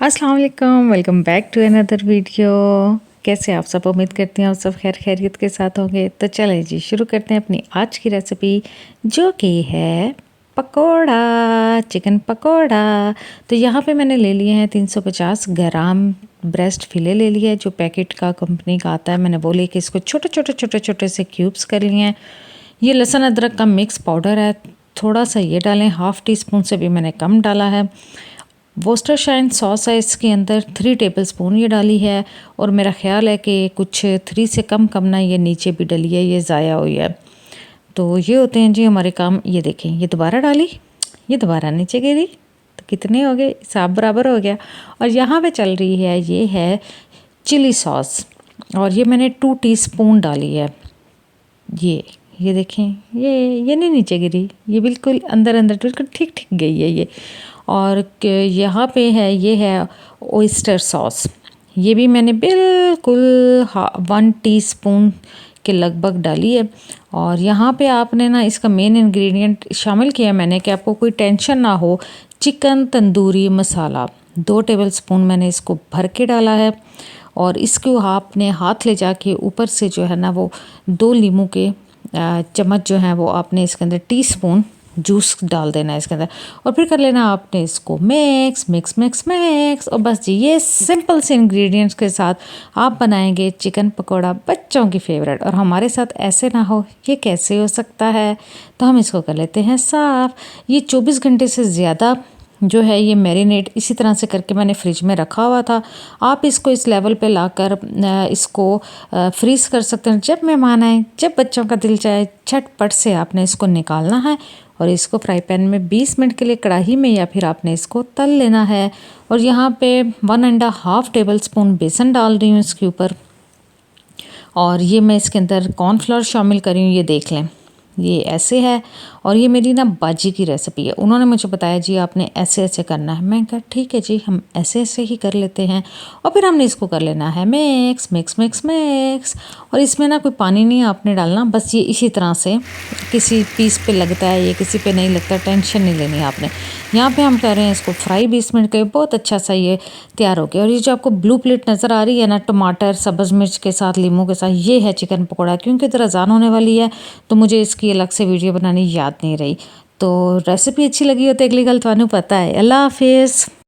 अस्सलाम वालेकुम, welcome back to another video. कैसे आप सब? उम्मीद करती हैं आप सब खैर खैरियत के साथ होंगे। तो चलें जी, शुरू करते हैं अपनी आज की रेसिपी, जो कि है पकोड़ा, चिकन पकोड़ा। तो यहाँ पे मैंने ले लिए हैं 350 ग्राम ब्रेस्ट फिले ले लिया है, जो पैकेट का कंपनी का आता है। मैंने वो लेके इसको छोटे छोटे छोटे छोटे से क्यूब्स कर लिए हैं। ये लहसुन अदरक का मिक्स पाउडर है, थोड़ा सा ये डालें, हाफ़ टी स्पून से भी मैंने कम डाला है। वोस्टरशाइन सॉस है, इसके अंदर 3 टेबलस्पून ये डाली है, और मेरा ख़्याल है कि कुछ 3 से कम ना ये नीचे भी डली है, ये ज़ाया हुई है। तो ये होते हैं जी हमारे काम। ये देखें, ये दोबारा डाली, ये दोबारा नीचे गिरी, तो कितने हो गए? हिसाब बराबर हो गया। और यहाँ पे चल रही है, ये है चिली सॉस, और ये मैंने 2 टीस्पून डाली है। ये देखें, ये नहीं नीचे गिरी, ये बिल्कुल अंदर अंदर बिल्कुल ठीक ठीक गई है ये। और यहाँ पे है, ये है ओइस्टर सॉस, ये भी मैंने बिल्कुल 1 टीस्पून के लगभग डाली है। और यहाँ पे आपने ना इसका मेन इंग्रेडिएंट शामिल किया मैंने, कि आपको कोई टेंशन ना हो। चिकन तंदूरी मसाला 2 टेबलस्पून मैंने इसको भर के डाला है। और इसको आपने हाथ ले जाके ऊपर से जो है ना, वो 2 नींबू के चम्मच जो है वो आपने इसके अंदर टीस्पून जूस डाल देना है इसके अंदर, और फिर कर लेना आपने इसको मिक्स मिक्स मिक्स मिक्स। और बस जी, ये सिंपल से इंग्रेडिएंट्स के साथ आप बनाएंगे चिकन पकोड़ा, बच्चों की फेवरेट। और हमारे साथ ऐसे ना हो, ये कैसे हो सकता है? तो हम इसको कर लेते हैं साफ़। ये 24 घंटे से ज़्यादा जो है ये मैरिनेट इसी तरह से करके मैंने फ्रिज में रखा हुआ था। आप इसको इस लेवल पे लाकर इसको फ्रीज़ कर सकते हैं। जब मेहमान आए, जब बच्चों का दिल चाहे, झटपट से आपने इसको निकालना है, और इसको फ्राई पैन में 20 मिनट के लिए कढ़ाई में या फिर आपने इसको तल लेना है। और यहाँ पे 1.5 टेबलस्पून बेसन डाल रही हूँ इसके ऊपर, और ये मैं इसके अंदर कॉर्नफ्लोर शामिल करी हूँ। ये देख लें, ये ऐसे है। और ये मेरी ना बाजी की रेसिपी है, उन्होंने मुझे बताया जी आपने ऐसे ऐसे करना है। मैं कहा ठीक है जी, हम ऐसे ऐसे ही कर लेते हैं। और फिर हमने इसको कर लेना है मिक्स मिक्स मिक्स मिक्स। और इसमें ना कोई पानी नहीं आपने डालना, बस ये इसी तरह से किसी पीस पे लगता है, ये किसी पे नहीं लगता, टेंशन नहीं लेनी आपने। यहाँ पे हम कर रहे हैं इसको फ्राई 20 मिनट के, बहुत अच्छा सा ये तैयार हो गया। और ये जो आपको ब्लू प्लेट नज़र आ रही है ना, टमाटर सब्ज़ मिर्च के साथ, लीमू के साथ, ये है चिकन पकौड़ा। क्योंकि इधर अजान होने वाली है, तो मुझे इसकी अलग से वीडियो बनानी याद नहीं रही। तो रेसिपी अच्छी लगी हो तो अगली गल थानू पता है। अल्लाह हाफिज़।